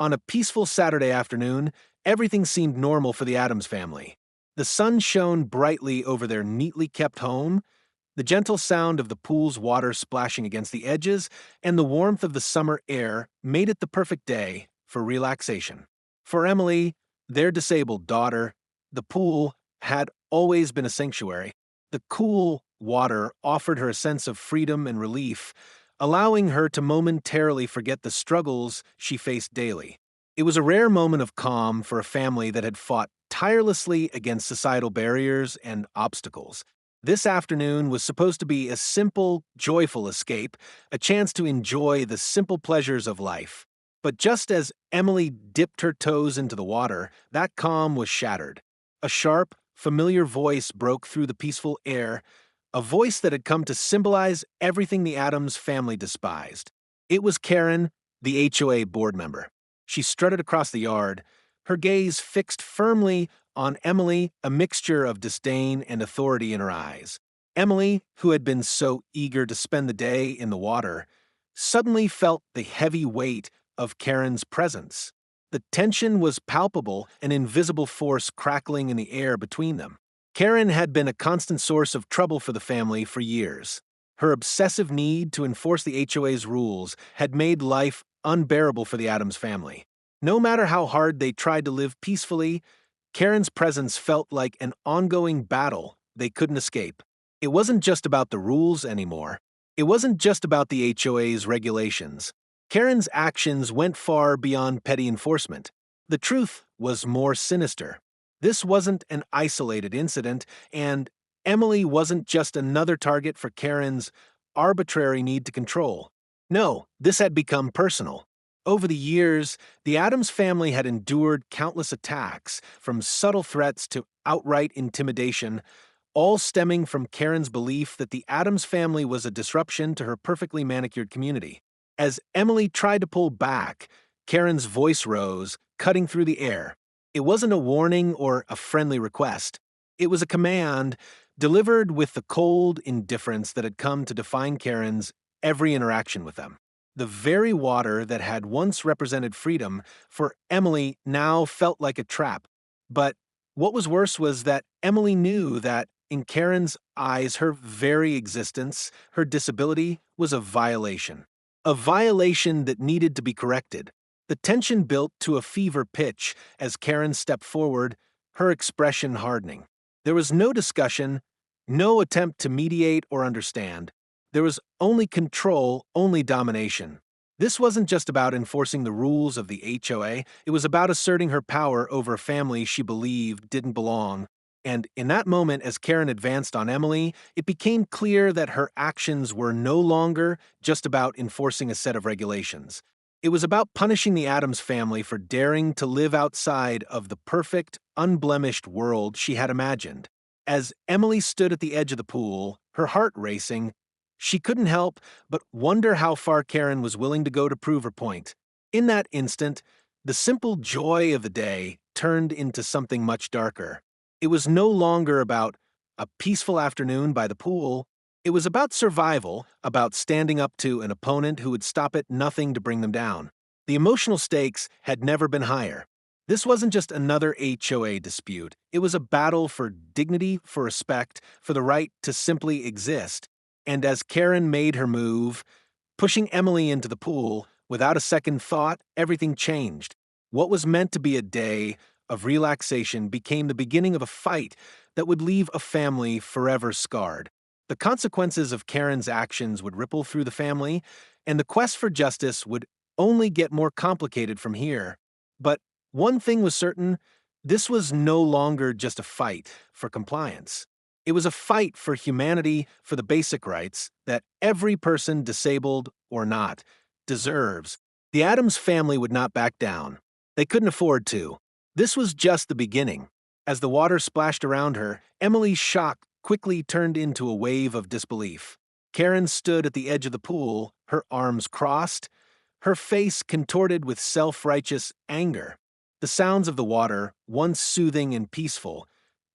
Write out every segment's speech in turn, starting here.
On a peaceful Saturday afternoon, everything seemed normal for the Addams family. The sun shone brightly over their neatly kept home, the gentle sound of the pool's water splashing against the edges, and the warmth of the summer air made it the perfect day for relaxation. For Emily, their disabled daughter, the pool had always been a sanctuary. The cool water offered her a sense of freedom and relief, allowing her to momentarily forget the struggles she faced daily. It was a rare moment of calm for a family that had fought tirelessly against societal barriers and obstacles. This afternoon was supposed to be a simple, joyful escape, a chance to enjoy the simple pleasures of life. But just as Emily dipped her toes into the water, that calm was shattered. A sharp, familiar voice broke through the peaceful air, a voice that had come to symbolize everything the Addams family despised. It was Karen, the HOA board member. She strutted across the yard, her gaze fixed firmly on Emily, a mixture of disdain and authority in her eyes. Emily, who had been so eager to spend the day in the water, suddenly felt the heavy weight of Karen's presence. The tension was palpable, an invisible force crackling in the air between them. Karen had been a constant source of trouble for the family for years. Her obsessive need to enforce the HOA's rules had made life unbearable for the Addams family. No matter how hard they tried to live peacefully, Karen's presence felt like an ongoing battle they couldn't escape. It wasn't just about the rules anymore. It wasn't just about the HOA's regulations. Karen's actions went far beyond petty enforcement. The truth was more sinister. This wasn't an isolated incident, and Emily wasn't just another target for Karen's arbitrary need to control. No, this had become personal. Over the years, the Addams family had endured countless attacks, from subtle threats to outright intimidation, all stemming from Karen's belief that the Addams family was a disruption to her perfectly manicured community. As Emily tried to pull back, Karen's voice rose, cutting through the air. It wasn't a warning or a friendly request. It was a command, delivered with the cold indifference that had come to define Karen's every interaction with them. The very water that had once represented freedom for Emily now felt like a trap. But what was worse was that Emily knew that, in Karen's eyes, her very existence, her disability, was a violation. A violation that needed to be corrected. The tension built to a fever pitch as Karen stepped forward, her expression hardening. There was no discussion, no attempt to mediate or understand. There was only control, only domination. This wasn't just about enforcing the rules of the HOA, it was about asserting her power over a family she believed didn't belong. And in that moment, as Karen advanced on Emily, it became clear that her actions were no longer just about enforcing a set of regulations. It was about punishing the Addams family for daring to live outside of the perfect, unblemished world she had imagined. As Emily stood at the edge of the pool, her heart racing, she couldn't help but wonder how far Karen was willing to go to prove her point. In that instant, the simple joy of the day turned into something much darker. It was no longer about a peaceful afternoon by the pool. It was about survival, about standing up to an opponent who would stop at nothing to bring them down. The emotional stakes had never been higher. This wasn't just another HOA dispute. It was a battle for dignity, for respect, for the right to simply exist. And as Karen made her move, pushing Emily into the pool, without a second thought, everything changed. What was meant to be a day of relaxation became the beginning of a fight that would leave a family forever scarred. The consequences of Karen's actions would ripple through the family, and the quest for justice would only get more complicated from here. But one thing was certain, this was no longer just a fight for compliance. It was a fight for humanity, for the basic rights that every person, disabled or not, deserves. The Addams family would not back down. They couldn't afford to. This was just the beginning. As the water splashed around her, Emily's shock quickly turned into a wave of disbelief. Karen stood at the edge of the pool, her arms crossed, her face contorted with self-righteous anger. The sounds of the water, once soothing and peaceful,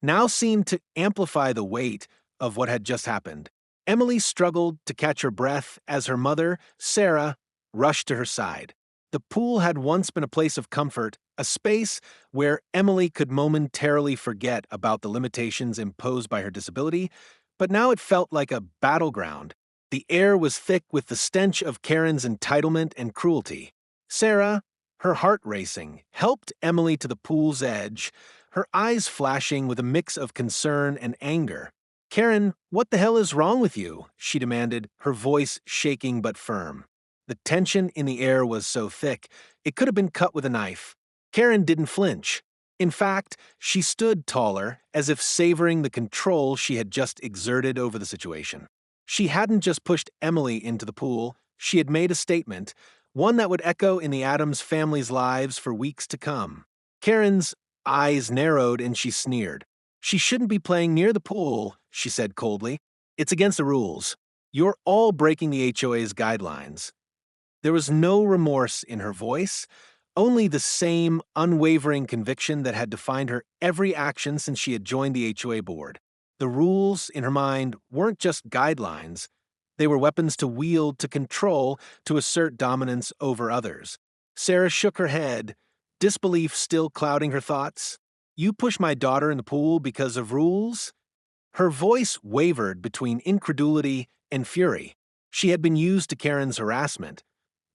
now seemed to amplify the weight of what had just happened. Emily struggled to catch her breath as her mother, Sarah, rushed to her side. The pool had once been a place of comfort, a space where Emily could momentarily forget about the limitations imposed by her disability, but now it felt like a battleground. The air was thick with the stench of Karen's entitlement and cruelty. Sarah, her heart racing, helped Emily to the pool's edge, her eyes flashing with a mix of concern and anger. "Karen, what the hell is wrong with you?" she demanded, her voice shaking but firm. The tension in the air was so thick, it could have been cut with a knife. Karen didn't flinch. In fact, she stood taller, as if savoring the control she had just exerted over the situation. She hadn't just pushed Emily into the pool, she had made a statement, one that would echo in the Addams family's lives for weeks to come. Karen's eyes narrowed and she sneered. "She shouldn't be playing near the pool," she said coldly. "It's against the rules. You're all breaking the HOA's guidelines." There was no remorse in her voice, only the same unwavering conviction that had defined her every action since she had joined the HOA board. The rules, in her mind, weren't just guidelines. They were weapons to wield, to control, to assert dominance over others. Sarah shook her head, disbelief still clouding her thoughts. "You push my daughter in the pool because of rules?" Her voice wavered between incredulity and fury. She had been used to Karen's harassment.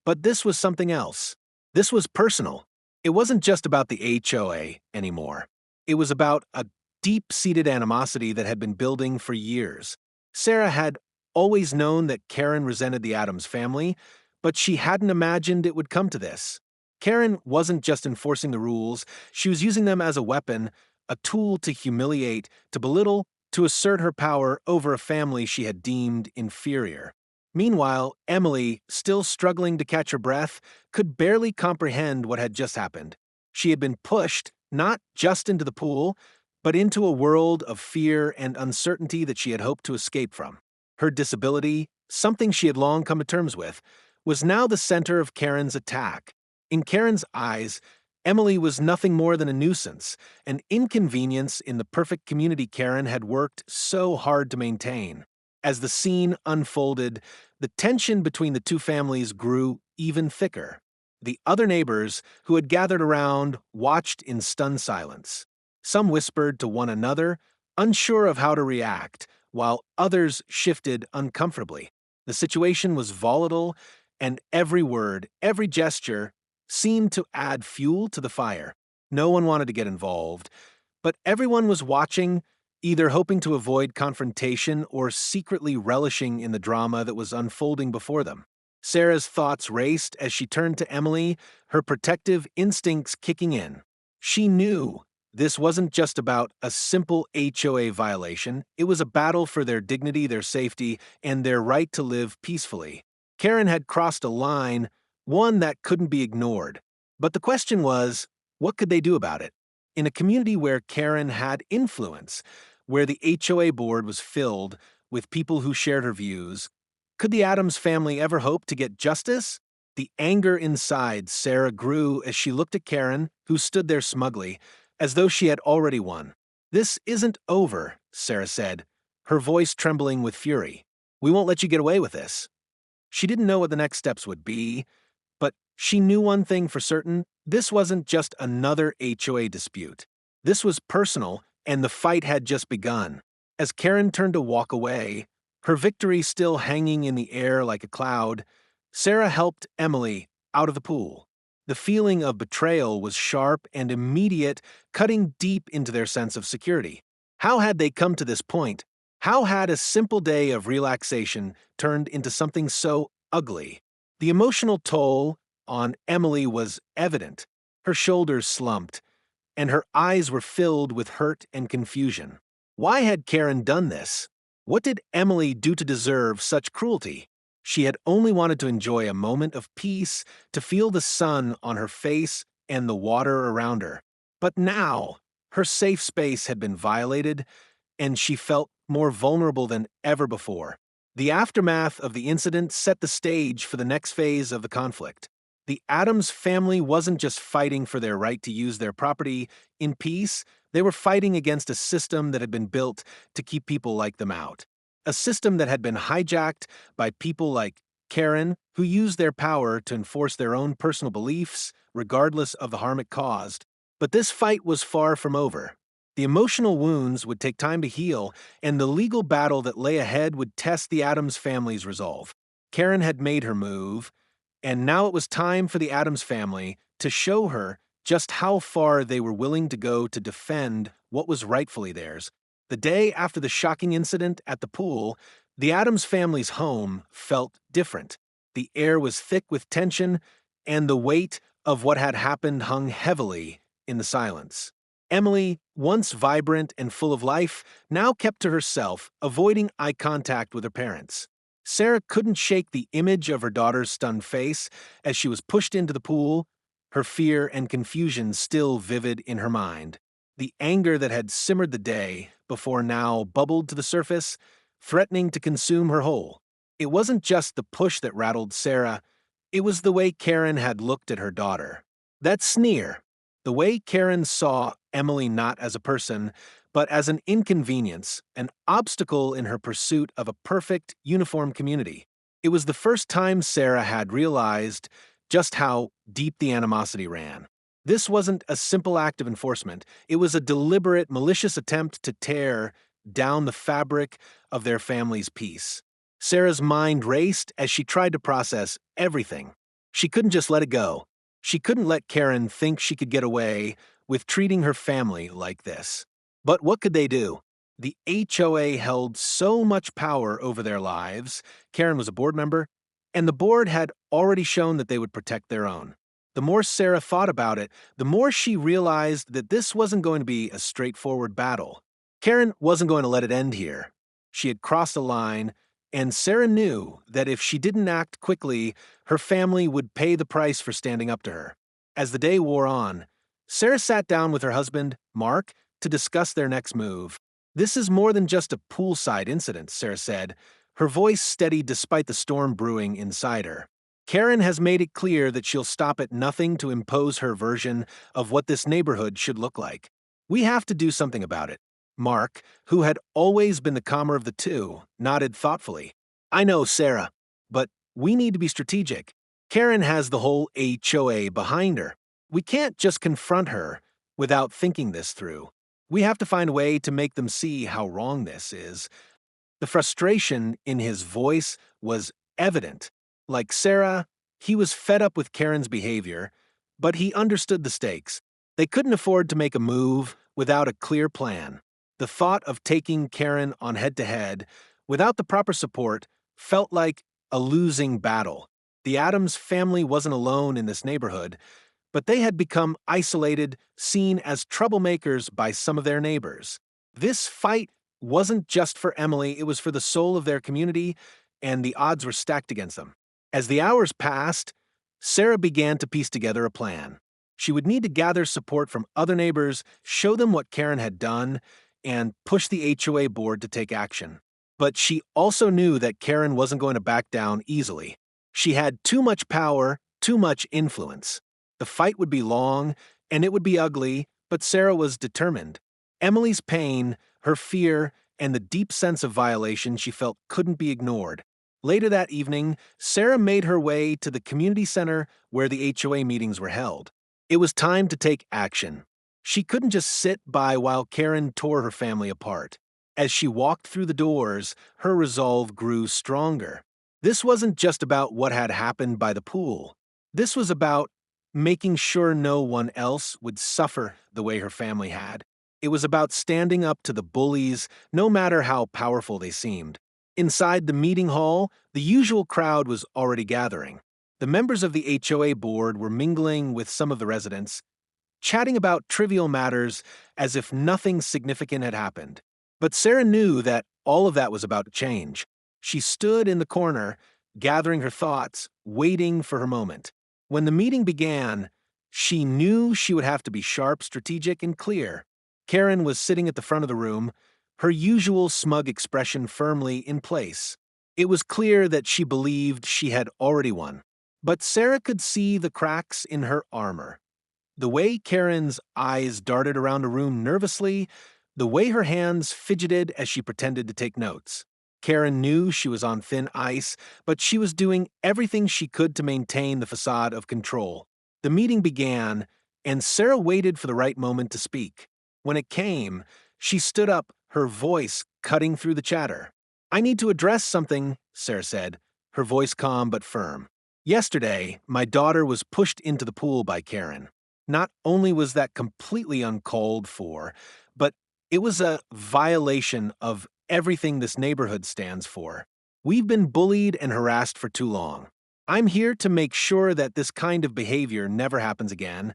But this was something else. This was personal. It wasn't just about the HOA anymore. It was about a deep-seated animosity that had been building for years. Sarah had always known that Karen resented the Addams family, but she hadn't imagined it would come to this. Karen wasn't just enforcing the rules, she was using them as a weapon, a tool to humiliate, to belittle, to assert her power over a family she had deemed inferior. Meanwhile, Emily, still struggling to catch her breath, could barely comprehend what had just happened. She had been pushed, not just into the pool, but into a world of fear and uncertainty that she had hoped to escape from. Her disability, something she had long come to terms with, was now the center of Karen's attack. In Karen's eyes, Emily was nothing more than a nuisance, an inconvenience in the perfect community Karen had worked so hard to maintain. As the scene unfolded, the tension between the two families grew even thicker. The other neighbors, who had gathered around, watched in stunned silence. Some whispered to one another, unsure of how to react, while others shifted uncomfortably. The situation was volatile, and every word, every gesture, seemed to add fuel to the fire. No one wanted to get involved, but everyone was watching, either hoping to avoid confrontation or secretly relishing in the drama that was unfolding before them. Sarah's thoughts raced as she turned to Emily, her protective instincts kicking in. She knew this wasn't just about a simple HOA violation, it was a battle for their dignity, their safety, and their right to live peacefully. Karen had crossed a line, one that couldn't be ignored. But the question was, what could they do about it? In a community where Karen had influence, where the HOA board was filled with people who shared her views, could the Addams family ever hope to get justice? The anger inside Sarah grew as she looked at Karen, who stood there smugly, as though she had already won. "This isn't over," Sarah said, her voice trembling with fury. "We won't let you get away with this." She didn't know what the next steps would be, but she knew one thing for certain: this wasn't just another HOA dispute. This was personal, and the fight had just begun. As Karen turned to walk away, her victory still hanging in the air like a cloud, Sarah helped Emily out of the pool. The feeling of betrayal was sharp and immediate, cutting deep into their sense of security. How had they come to this point? How had a simple day of relaxation turned into something so ugly? The emotional toll on Emily was evident. Her shoulders slumped, and her eyes were filled with hurt and confusion. Why had Karen done this? What did Emily do to deserve such cruelty? She had only wanted to enjoy a moment of peace, to feel the sun on her face and the water around her. But now, her safe space had been violated, and she felt more vulnerable than ever before. The aftermath of the incident set the stage for the next phase of the conflict. The Addams family wasn't just fighting for their right to use their property in peace, they were fighting against a system that had been built to keep people like them out. A system that had been hijacked by people like Karen, who used their power to enforce their own personal beliefs, regardless of the harm it caused. But this fight was far from over. The emotional wounds would take time to heal, and the legal battle that lay ahead would test the Adams family's resolve. Karen had made her move, and now it was time for the Adams family to show her just how far they were willing to go to defend what was rightfully theirs. The day after the shocking incident at the pool, the Adams family's home felt different. The air was thick with tension, and the weight of what had happened hung heavily in the silence. Emily, once vibrant and full of life, now kept to herself, avoiding eye contact with her parents. Sarah couldn't shake the image of her daughter's stunned face as she was pushed into the pool, her fear and confusion still vivid in her mind. The anger that had simmered the day before now bubbled to the surface, threatening to consume her whole. It wasn't just the push that rattled Sarah, it was the way Karen had looked at her daughter. That sneer, the way Karen saw Emily not as a person, but as an inconvenience, an obstacle in her pursuit of a perfect, uniform community. It was the first time Sarah had realized just how deep the animosity ran. This wasn't a simple act of enforcement. It was a deliberate, malicious attempt to tear down the fabric of their family's peace. Sarah's mind raced as she tried to process everything. She couldn't just let it go. She couldn't let Karen think she could get away with treating her family like this. But what could they do? The HOA held so much power over their lives. Karen was a board member, and the board had already shown that they would protect their own. The more Sarah thought about it, the more she realized that this wasn't going to be a straightforward battle. Karen wasn't going to let it end here. She had crossed a line, and Sarah knew that if she didn't act quickly, her family would pay the price for standing up to her. As the day wore on, Sarah sat down with her husband, Mark, to discuss their next move. "This is more than just a poolside incident," Sarah said, her voice steady despite the storm brewing inside her. "Karen has made it clear that she'll stop at nothing to impose her version of what this neighborhood should look like. We have to do something about it." Mark, who had always been the calmer of the two, nodded thoughtfully. "I know, Sarah, but we need to be strategic. Karen has the whole HOA behind her. We can't just confront her without thinking this through. We have to find a way to make them see how wrong this is." The frustration in his voice was evident. Like Sarah, he was fed up with Karen's behavior, but he understood the stakes. They couldn't afford to make a move without a clear plan. The thought of taking Karen on head-to-head without the proper support felt like a losing battle. The Adams family wasn't alone in this neighborhood, but they had become isolated, seen as troublemakers by some of their neighbors. This fight wasn't just for Emily, it was for the soul of their community, and the odds were stacked against them. As the hours passed, Sarah began to piece together a plan. She would need to gather support from other neighbors, show them what Karen had done, and push the HOA board to take action. But she also knew that Karen wasn't going to back down easily. She had too much power, too much influence. The fight would be long, and it would be ugly, but Sarah was determined. Emily's pain, her fear, and the deep sense of violation she felt couldn't be ignored. Later that evening, Sarah made her way to the community center where the HOA meetings were held. It was time to take action. She couldn't just sit by while Karen tore her family apart. As she walked through the doors, her resolve grew stronger. This wasn't just about what had happened by the pool. This was about making sure no one else would suffer the way her family had. It was about standing up to the bullies, no matter how powerful they seemed. Inside the meeting hall, the usual crowd was already gathering. The members of the HOA board were mingling with some of the residents, chatting about trivial matters as if nothing significant had happened. But Sarah knew that all of that was about to change. She stood in the corner, gathering her thoughts, waiting for her moment. When the meeting began, she knew she would have to be sharp, strategic, and clear. Karen was sitting at the front of the room, her usual smug expression firmly in place. It was clear that she believed she had already won. But Sarah could see the cracks in her armor. The way Karen's eyes darted around the room nervously, the way her hands fidgeted as she pretended to take notes. Karen knew she was on thin ice, but she was doing everything she could to maintain the facade of control. The meeting began, and Sarah waited for the right moment to speak. When it came, she stood up, her voice cutting through the chatter. "I need to address something," Sarah said, her voice calm but firm. "Yesterday, my daughter was pushed into the pool by Karen. Not only was that completely uncalled for, but it was a violation of everything this neighborhood stands for. We've been bullied and harassed for too long. I'm here to make sure that this kind of behavior never happens again."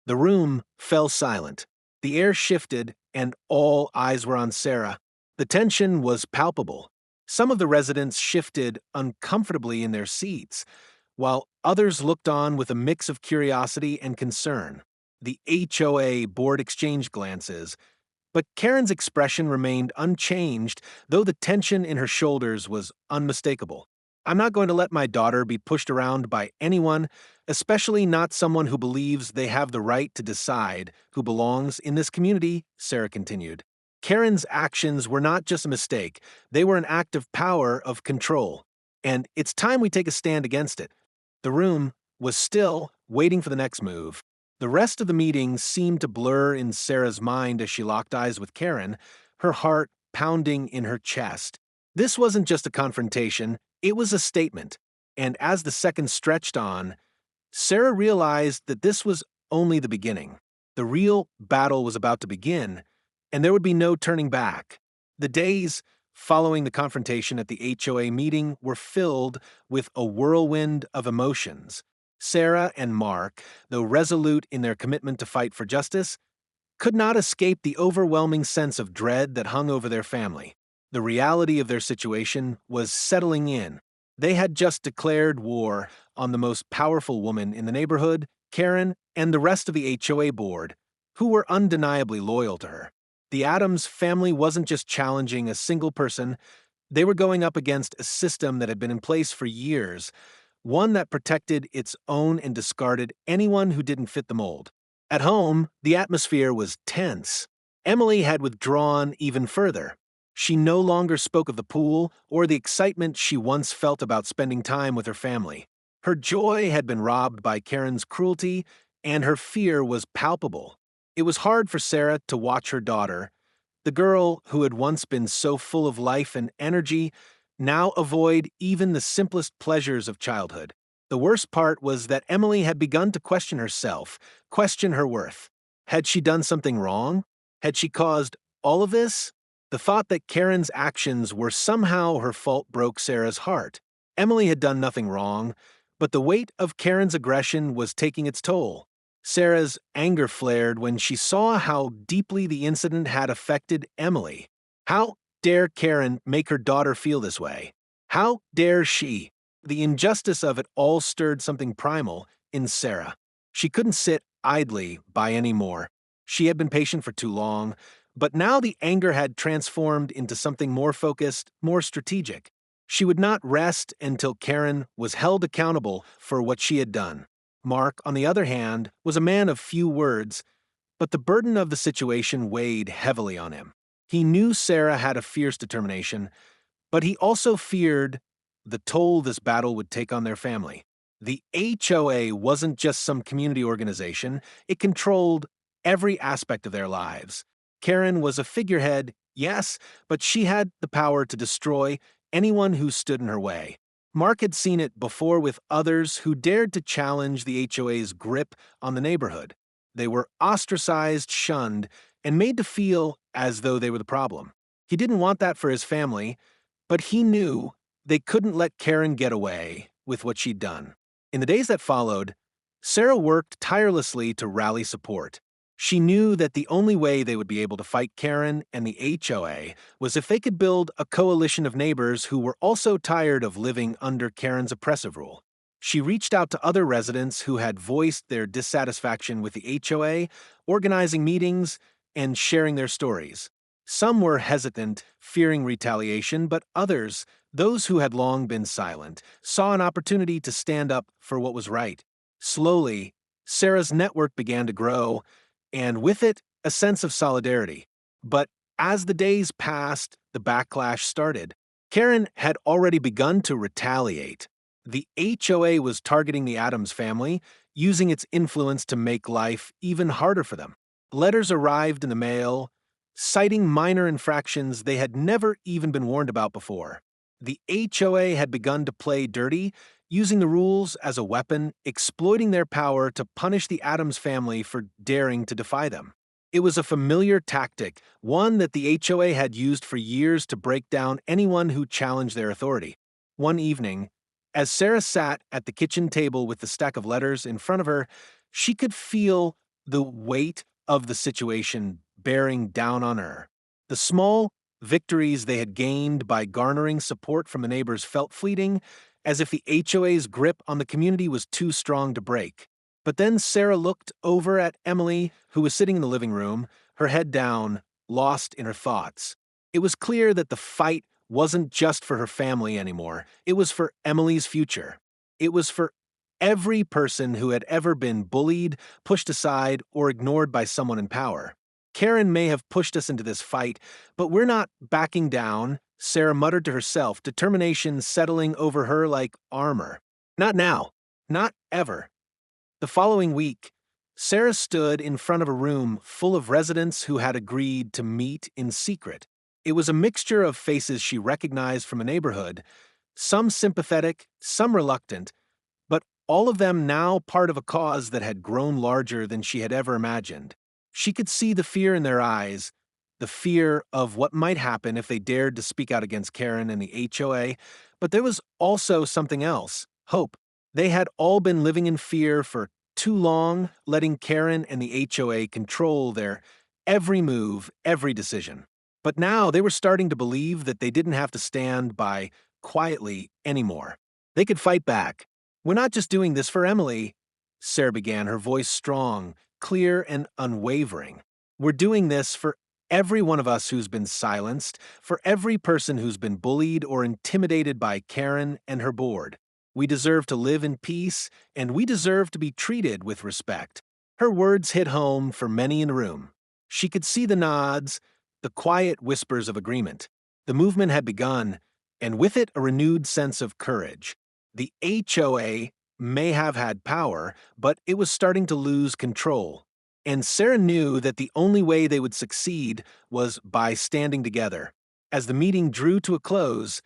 The room fell silent. The air shifted, and all eyes were on Sarah. The tension was palpable. Some of the residents shifted uncomfortably in their seats, while others looked on with a mix of curiosity and concern. The HOA board exchanged glances, but Karen's expression remained unchanged, though the tension in her shoulders was unmistakable. "I'm not going to let my daughter be pushed around by anyone, especially not someone who believes they have the right to decide who belongs in this community," Sarah continued. Karen's actions were not just a mistake, they were an act of power, of control. And it's time we take a stand against it. The room was still, waiting for the next move. The rest of the meeting seemed to blur in Sarah's mind as she locked eyes with Karen, her heart pounding in her chest. This wasn't just a confrontation, it was a statement. And as the seconds stretched on, Sarah realized that this was only the beginning. The real battle was about to begin, and there would be no turning back. The days following the confrontation at the HOA meeting were filled with a whirlwind of emotions. Sarah and Mark, though resolute in their commitment to fight for justice, could not escape the overwhelming sense of dread that hung over their family. The reality of their situation was settling in. They had just declared war on the most powerful woman in the neighborhood, Karen, and the rest of the HOA board, who were undeniably loyal to her. The Adams family wasn't just challenging a single person, they were going up against a system that had been in place for years, one that protected its own and discarded anyone who didn't fit the mold. At home, the atmosphere was tense. Emily had withdrawn even further. She no longer spoke of the pool or the excitement she once felt about spending time with her family. Her joy had been robbed by Karen's cruelty, and her fear was palpable. It was hard for Sarah to watch her daughter, the girl who had once been so full of life and energy, now avoid even the simplest pleasures of childhood. The worst part was that Emily had begun to question herself, question her worth. Had she done something wrong? Had she caused all of this? The thought that Karen's actions were somehow her fault broke Sarah's heart. Emily had done nothing wrong, but the weight of Karen's aggression was taking its toll. Sarah's anger flared when she saw how deeply the incident had affected Emily. How dare Karen make her daughter feel this way? How dare she? The injustice of it all stirred something primal in Sarah. She couldn't sit idly by anymore. She had been patient for too long, but now the anger had transformed into something more focused, more strategic. She would not rest until Karen was held accountable for what she had done. Mark, on the other hand, was a man of few words, but the burden of the situation weighed heavily on him. He knew Sarah had a fierce determination, but he also feared the toll this battle would take on their family. The HOA wasn't just some community organization, it controlled every aspect of their lives. Karen was a figurehead, yes, but she had the power to destroy anyone who stood in her way. Mark had seen it before with others who dared to challenge the HOA's grip on the neighborhood. They were ostracized, shunned, and made to feel as though they were the problem. He didn't want that for his family, but he knew they couldn't let Karen get away with what she'd done. In the days that followed, Sarah worked tirelessly to rally support. She knew that the only way they would be able to fight Karen and the HOA was if they could build a coalition of neighbors who were also tired of living under Karen's oppressive rule. She reached out to other residents who had voiced their dissatisfaction with the HOA, organizing meetings and sharing their stories. Some were hesitant, fearing retaliation, but others, those who had long been silent, saw an opportunity to stand up for what was right. Slowly, Sarah's network began to grow, and with it, a sense of solidarity. But as the days passed, the backlash started. Karen had already begun to retaliate. The HOA was targeting the Adams family, using its influence to make life even harder for them. Letters arrived in the mail, citing minor infractions they had never even been warned about before. The HOA had begun to play dirty, using the rules as a weapon, exploiting their power to punish the Adams family for daring to defy them. It was a familiar tactic, one that the HOA had used for years to break down anyone who challenged their authority. One evening, as Sarah sat at the kitchen table with the stack of letters in front of her, she could feel the weight of the situation bearing down on her. The small victories they had gained by garnering support from the neighbors felt fleeting, as if the HOA's grip on the community was too strong to break. But then Sarah looked over at Emily, who was sitting in the living room, her head down, lost in her thoughts. It was clear that the fight wasn't just for her family anymore. It was for Emily's future. It was for every person who had ever been bullied, pushed aside, or ignored by someone in power. Karen may have pushed us into this fight, but we're not backing down, Sarah muttered to herself, determination settling over her like armor. Not now. Not ever. The following week, Sarah stood in front of a room full of residents who had agreed to meet in secret. It was a mixture of faces she recognized from a neighborhood, some sympathetic, some reluctant, but all of them now part of a cause that had grown larger than she had ever imagined. She could see the fear in their eyes, the fear of what might happen if they dared to speak out against Karen and the HOA, but there was also something else, hope. They had all been living in fear for too long, letting Karen and the HOA control their every move, every decision. But now they were starting to believe that they didn't have to stand by quietly anymore. They could fight back. We're not just doing this for Emily, Sarah began, her voice strong, clear, and unwavering. We're doing this for every one of us who's been silenced, for every person who's been bullied or intimidated by Karen and her board. We deserve to live in peace, and we deserve to be treated with respect. Her words hit home for many in the room. She could see the nods, the quiet whispers of agreement. The movement had begun, and with it a renewed sense of courage. The HOA may have had power, but it was starting to lose control. And Sarah knew that the only way they would succeed was by standing together. As the meeting drew to a close,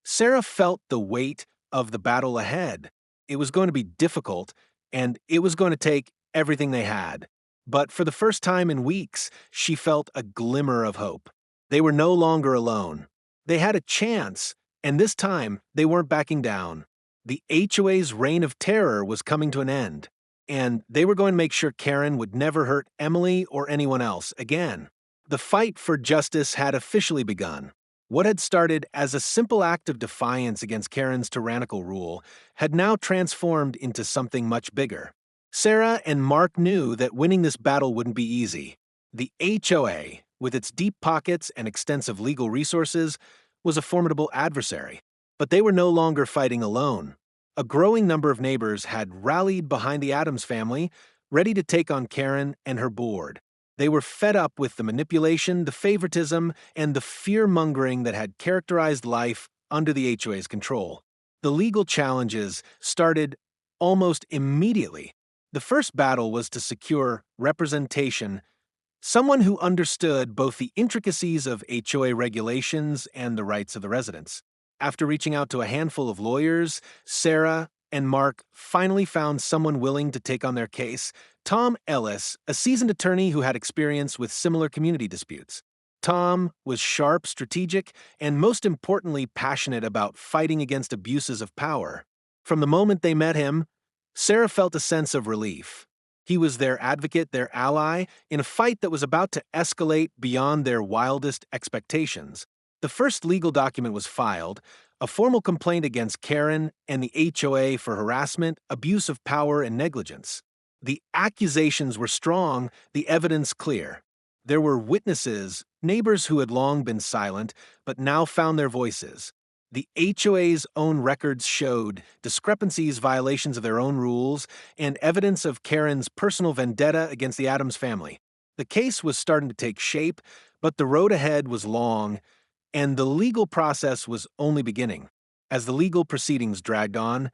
Sarah felt the weight of the battle ahead. It was going to be difficult, and it was going to take everything they had. But for the first time in weeks, she felt a glimmer of hope. They were no longer alone. They had a chance, and this time they weren't backing down. The HOA's reign of terror was coming to an end, and they were going to make sure Karen would never hurt Emily or anyone else again. The fight for justice had officially begun. What had started as a simple act of defiance against Karen's tyrannical rule had now transformed into something much bigger. Sarah and Mark knew that winning this battle wouldn't be easy. The HOA, with its deep pockets and extensive legal resources, was a formidable adversary. But they were no longer fighting alone. A growing number of neighbors had rallied behind the Adams family, ready to take on Karen and her board. They were fed up with the manipulation, the favoritism, and the fear-mongering that had characterized life under the HOA's control. The legal challenges started almost immediately. The first battle was to secure representation, someone who understood both the intricacies of HOA regulations and the rights of the residents. After reaching out to a handful of lawyers, Sarah and Mark finally found someone willing to take on their case, Tom Ellis, a seasoned attorney who had experience with similar community disputes. Tom was sharp, strategic, and most importantly, passionate about fighting against abuses of power. From the moment they met him, Sarah felt a sense of relief. He was their advocate, their ally, in a fight that was about to escalate beyond their wildest expectations. The first legal document was filed, a formal complaint against Karen and the HOA for harassment, abuse of power, and negligence. The accusations were strong, the evidence clear. There were witnesses, neighbors who had long been silent, but now found their voices. The HOA's own records showed discrepancies, violations of their own rules, and evidence of Karen's personal vendetta against the Adams family. The case was starting to take shape, but the road ahead was long, and the legal process was only beginning. As the legal proceedings dragged on,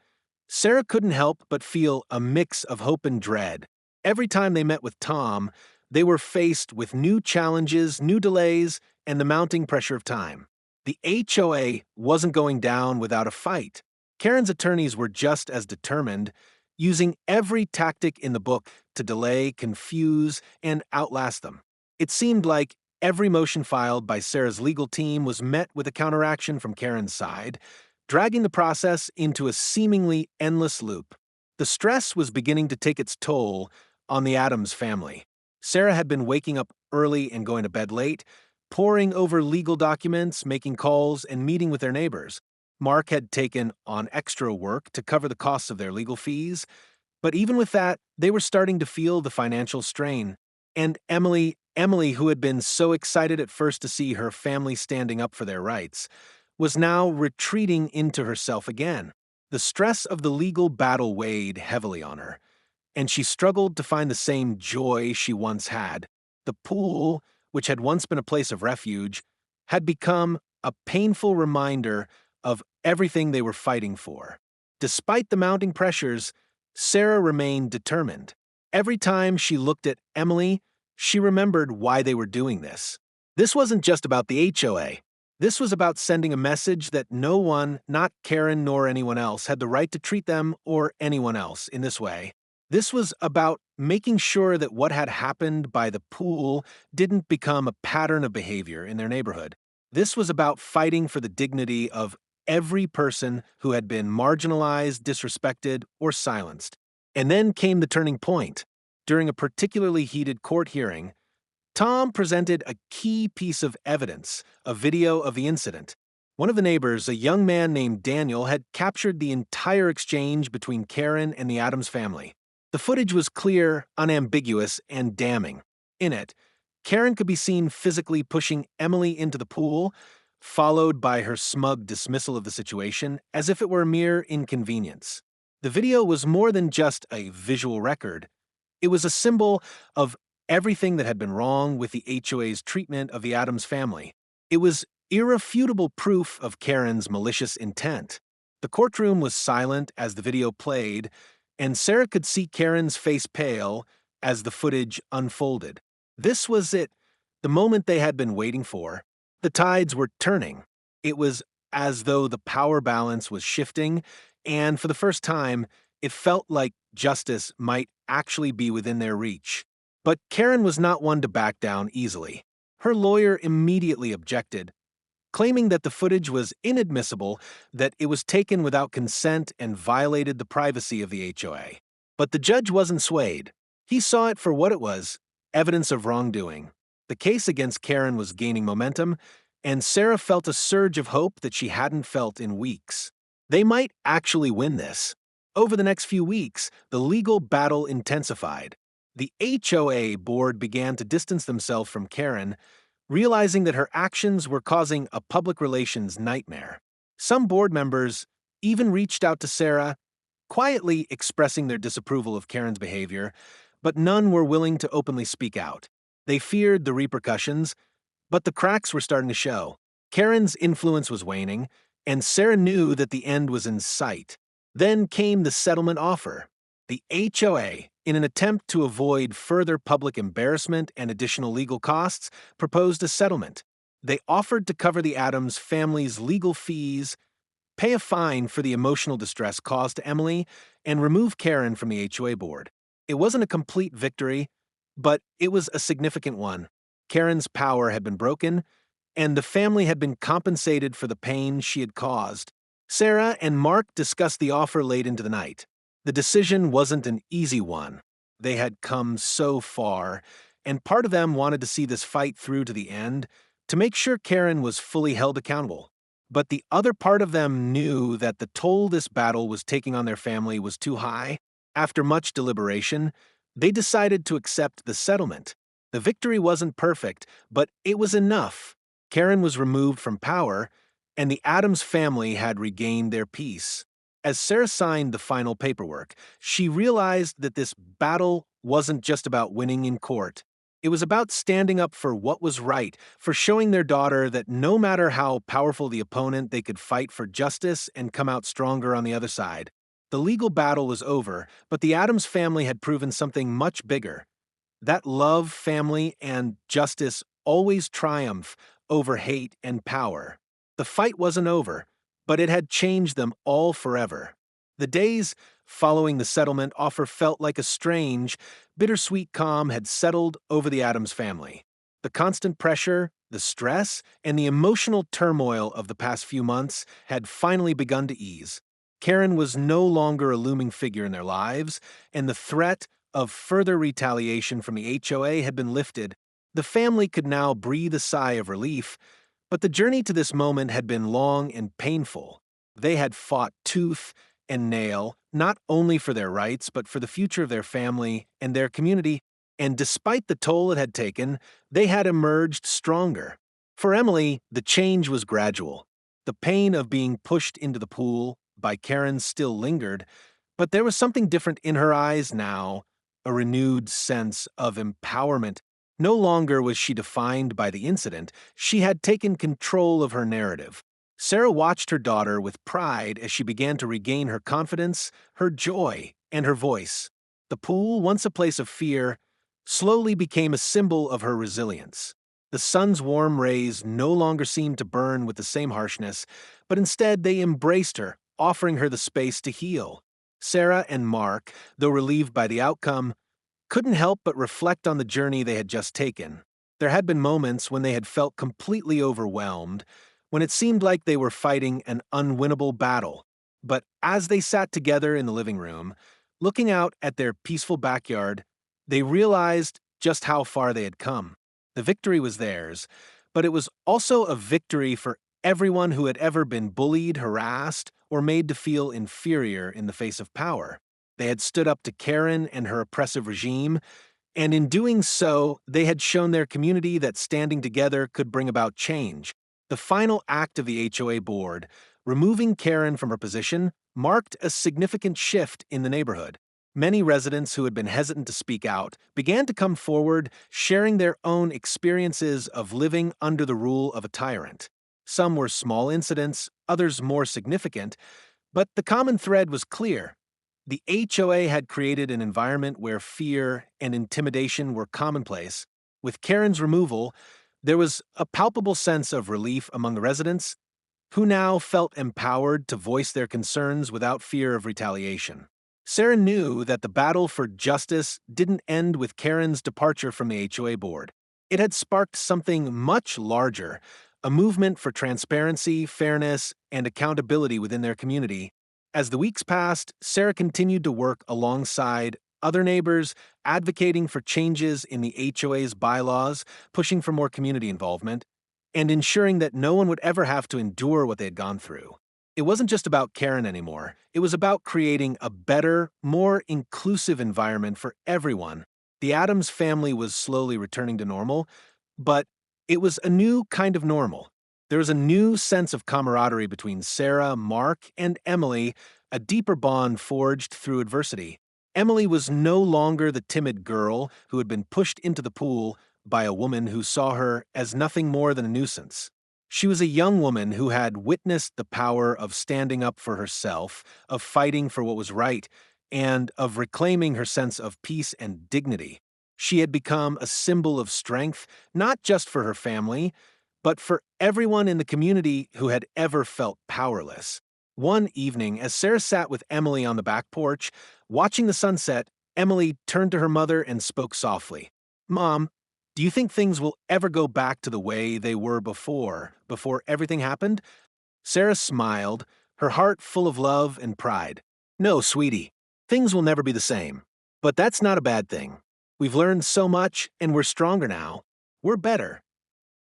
Sarah couldn't help but feel a mix of hope and dread. Every time they met with Tom, they were faced with new challenges, new delays, and the mounting pressure of time. The HOA wasn't going down without a fight. Karen's attorneys were just as determined, using every tactic in the book to delay, confuse, and outlast them. It seemed like every motion filed by Sarah's legal team was met with a counteraction from Karen's side, dragging the process into a seemingly endless loop. The stress was beginning to take its toll on the Adams family. Sarah had been waking up early and going to bed late, poring over legal documents, making calls, and meeting with their neighbors. Mark had taken on extra work to cover the costs of their legal fees, but even with that, they were starting to feel the financial strain. And Emily, who had been so excited at first to see her family standing up for their rights, was now retreating into herself again. The stress of the legal battle weighed heavily on her, and she struggled to find the same joy she once had. The pool, which had once been a place of refuge, had become a painful reminder of everything they were fighting for. Despite the mounting pressures, Sarah remained determined. Every time she looked at Emily, she remembered why they were doing this. This wasn't just about the HOA. This was about sending a message that no one, not Karen nor anyone else, had the right to treat them or anyone else in this way. This was about making sure that what had happened by the pool didn't become a pattern of behavior in their neighborhood. This was about fighting for the dignity of every person who had been marginalized, disrespected, or silenced. And then came the turning point. During a particularly heated court hearing, Tom presented a key piece of evidence, a video of the incident. One of the neighbors, a young man named Daniel, had captured the entire exchange between Karen and the Adams family. The footage was clear, unambiguous, and damning. In it, Karen could be seen physically pushing Emily into the pool, followed by her smug dismissal of the situation as if it were a mere inconvenience. The video was more than just a visual record. It was a symbol of everything that had been wrong with the HOA's treatment of the Adams family. It was irrefutable proof of Karen's malicious intent. The courtroom was silent as the video played, and Sarah could see Karen's face pale as the footage unfolded. This was it, the moment they had been waiting for. The tides were turning. It was as though the power balance was shifting, and for the first time, it felt like justice might actually be within their reach. But Karen was not one to back down easily. Her lawyer immediately objected, claiming that the footage was inadmissible, that it was taken without consent and violated the privacy of the HOA. But the judge wasn't swayed. He saw it for what it was, evidence of wrongdoing. The case against Karen was gaining momentum, and Sarah felt a surge of hope that she hadn't felt in weeks. They might actually win this. Over the next few weeks, the legal battle intensified. The HOA board began to distance themselves from Karen, realizing that her actions were causing a public relations nightmare. Some board members even reached out to Sarah, quietly expressing their disapproval of Karen's behavior, but none were willing to openly speak out. They feared the repercussions, but the cracks were starting to show. Karen's influence was waning, and Sarah knew that the end was in sight. Then came the settlement offer. The HOA, in an attempt to avoid further public embarrassment and additional legal costs, proposed a settlement. They offered to cover the Adams family's legal fees, pay a fine for the emotional distress caused to Emily, and remove Karen from the HOA board. It wasn't a complete victory, but it was a significant one. Karen's power had been broken, and the family had been compensated for the pain she had caused. Sarah and Mark discussed the offer late into the night. The decision wasn't an easy one. They had come so far, and part of them wanted to see this fight through to the end, to make sure Karen was fully held accountable. But the other part of them knew that the toll this battle was taking on their family was too high. After much deliberation, they decided to accept the settlement. The victory wasn't perfect, but it was enough. Karen was removed from power, and the Adams family had regained their peace. As Sarah signed the final paperwork, she realized that this battle wasn't just about winning in court. It was about standing up for what was right, for showing their daughter that no matter how powerful the opponent, they could fight for justice and come out stronger on the other side. The legal battle was over, but the Adams family had proven something much bigger. That love, family, and justice always triumph over hate and power. The fight wasn't over, but it had changed them all forever. The days following the settlement offer felt like a strange, bittersweet calm had settled over the Adams family. The constant pressure, the stress, and the emotional turmoil of the past few months had finally begun to ease. Karen was no longer a looming figure in their lives, and the threat of further retaliation from the HOA had been lifted. The family could now breathe a sigh of relief, but the journey to this moment had been long and painful. They had fought tooth and nail, not only for their rights, but for the future of their family and their community, and despite the toll it had taken, they had emerged stronger. For Emily, the change was gradual. The pain of being pushed into the pool by Karen still lingered, but there was something different in her eyes now, a renewed sense of empowerment. No longer was she defined by the incident, she had taken control of her narrative. Sarah watched her daughter with pride as she began to regain her confidence, her joy, and her voice. The pool, once a place of fear, slowly became a symbol of her resilience. The sun's warm rays no longer seemed to burn with the same harshness, but instead they embraced her, offering her the space to heal. Sarah and Mark, though relieved by the outcome, couldn't help but reflect on the journey they had just taken. There had been moments when they had felt completely overwhelmed, when it seemed like they were fighting an unwinnable battle. But as they sat together in the living room, looking out at their peaceful backyard, they realized just how far they had come. The victory was theirs, but it was also a victory for everyone who had ever been bullied, harassed, or made to feel inferior in the face of power. They had stood up to Karen and her oppressive regime, and in doing so, they had shown their community that standing together could bring about change. The final act of the HOA board, removing Karen from her position, marked a significant shift in the neighborhood. Many residents who had been hesitant to speak out began to come forward, sharing their own experiences of living under the rule of a tyrant. Some were small incidents, others more significant, but the common thread was clear. The HOA had created an environment where fear and intimidation were commonplace. With Karen's removal, there was a palpable sense of relief among the residents, who now felt empowered to voice their concerns without fear of retaliation. Sarah knew that the battle for justice didn't end with Karen's departure from the HOA board. It had sparked something much larger, a movement for transparency, fairness, and accountability within their community. As the weeks passed, Sarah continued to work alongside other neighbors, advocating for changes in the HOA's bylaws, pushing for more community involvement, and ensuring that no one would ever have to endure what they had gone through. It wasn't just about Karen anymore. It was about creating a better, more inclusive environment for everyone. The Adams family was slowly returning to normal, but it was a new kind of normal. There was a new sense of camaraderie between Sarah, Mark, and Emily, a deeper bond forged through adversity. Emily was no longer the timid girl who had been pushed into the pool by a woman who saw her as nothing more than a nuisance. She was a young woman who had witnessed the power of standing up for herself, of fighting for what was right, and of reclaiming her sense of peace and dignity. She had become a symbol of strength, not just for her family, but for everyone in the community who had ever felt powerless. One evening, as Sarah sat with Emily on the back porch, watching the sunset, Emily turned to her mother and spoke softly. "Mom, do you think things will ever go back to the way they were before everything happened?" Sarah smiled, her heart full of love and pride. "No, sweetie, things will never be the same. But that's not a bad thing. We've learned so much, and we're stronger now. We're better."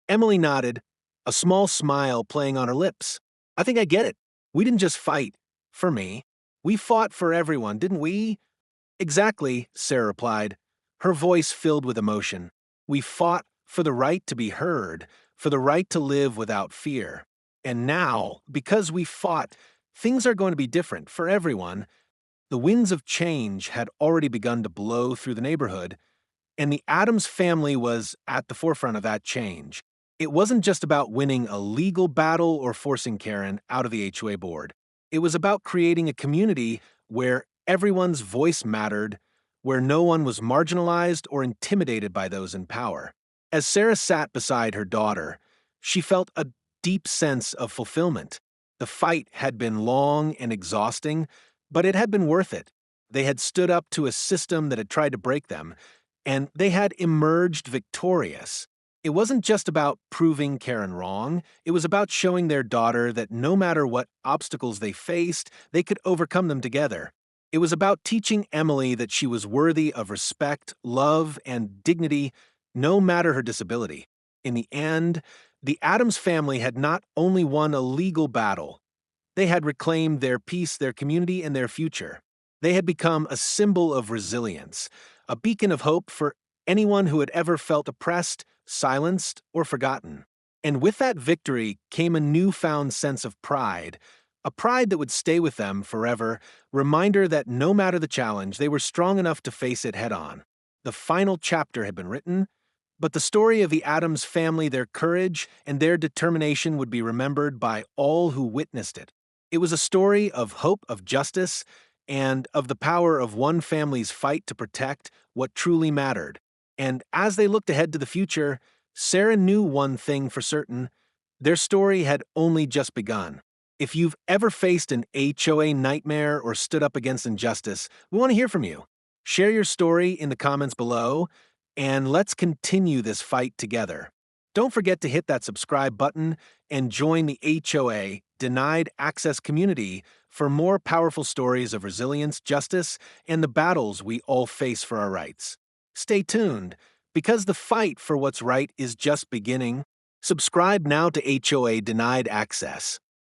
Emily nodded, a small smile playing on her lips. "I think I get it. We didn't just fight for me. We fought for everyone, didn't we?" "Exactly," Sarah replied, her voice filled with emotion. "We fought for the right to be heard, for the right to live without fear. And now, because we fought, things are going to be different for everyone." The winds of change had already begun to blow through the neighborhood, And the Adams family was at the forefront of that change. It wasn't just about winning a legal battle or forcing Karen out of the HOA board. It was about creating a community where everyone's voice mattered, where no one was marginalized or intimidated by those in power. As Sarah sat beside her daughter, she felt a deep sense of fulfillment. The fight had been long and exhausting, but it had been worth it. They had stood up to a system that had tried to break them, and they had emerged victorious. It wasn't just about proving Karen wrong, it was about showing their daughter that no matter what obstacles they faced, they could overcome them together. It was about teaching Emily that she was worthy of respect, love, and dignity, no matter her disability. In the end, the Adams family had not only won a legal battle, they had reclaimed their peace, their community, and their future. They had become a symbol of resilience, a beacon of hope for anyone who had ever felt oppressed, silenced, or forgotten. And with that victory came a newfound sense of pride, a pride that would stay with them forever, reminder that no matter the challenge, they were strong enough to face it head on. The final chapter had been written, but the story of the Adams family, their courage, and their determination would be remembered by all who witnessed it. It was a story of hope, of justice, and of the power of one family's fight to protect what truly mattered. And as they looked ahead to the future, Sarah knew one thing for certain: their story had only just begun. If you've ever faced an HOA nightmare or stood up against injustice, we want to hear from you. Share your story in the comments below, and let's continue this fight together. Don't forget to hit that subscribe button and join the HOA Denied Access community for more powerful stories of resilience, justice, and the battles we all face for our rights. Stay tuned, because the fight for what's right is just beginning. Subscribe now to HOA Denied Access.